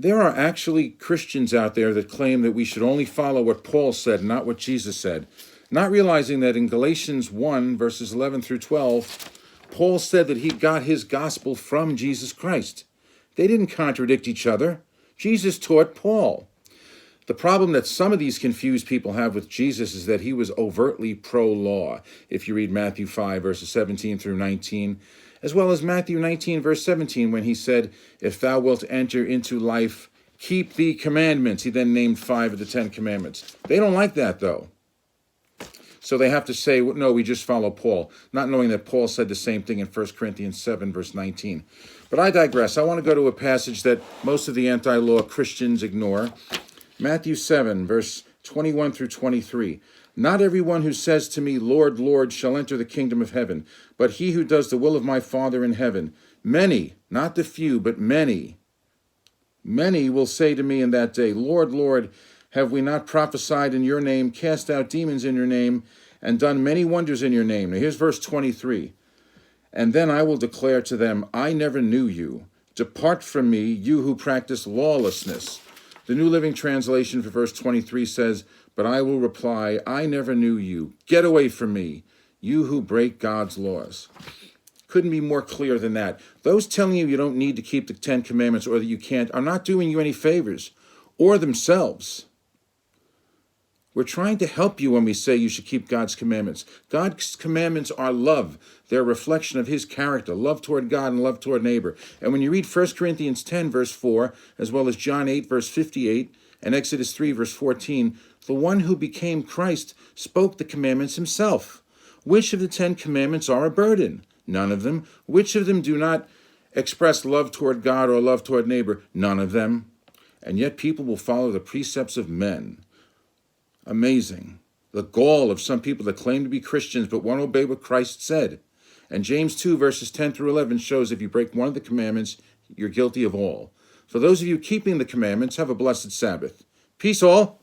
There are actually Christians out there that claim that we should only follow what Paul said, not what Jesus said, not realizing that in Galatians 1, verses 11 through 12, Paul said that he got his gospel from Jesus Christ. They didn't contradict each other. Jesus taught Paul. The problem that some of these confused people have with Jesus is that he was overtly pro-law. If you read Matthew 5, verses 17 through 19, as well as Matthew 19, verse 17, when he said, if thou wilt enter into life, keep the commandments. He then named 5 of the 10 commandments. They don't like that, though. So they have to say, no, we just follow Paul, not knowing that Paul said the same thing in 1 Corinthians 7, verse 19. But I digress. I want to go to a passage that most of the anti-law Christians ignore. Matthew 7, verse 21 through 23. Not everyone who says to me, Lord, Lord, shall enter the kingdom of heaven, but he who does the will of my Father in heaven. Many, not the few, but many will say to me in that day, Lord, Lord, have we not prophesied in your name, cast out demons in your name, and done many wonders in your name? Now here's verse 23. And then I will declare to them, I never knew you. Depart from me, you who practice lawlessness. The New Living Translation for verse 23 says, but I will reply, I never knew you. Get away from me, you who break God's laws. Couldn't be more clear than that. Those telling you you don't need to keep the 10 commandments or that you can't are not doing you any favors, or themselves. We're trying to help you when we say you should keep God's commandments. God's commandments are love. They're a reflection of his character, love toward God and love toward neighbor. And when you read 1 Corinthians 10, verse 4, as well as John 8, verse 58, and Exodus 3, verse 14, the one who became Christ spoke the commandments himself. Which of the 10 commandments are a burden? None of them. Which of them do not express love toward God or love toward neighbor? None of them. And yet people will follow the precepts of men. Amazing. The gall of some people that claim to be Christians but won't obey what Christ said. And James 2, verses 10 through 11 shows if you break one of the commandments, you're guilty of all. For those of you keeping the commandments, have a blessed Sabbath. Peace all.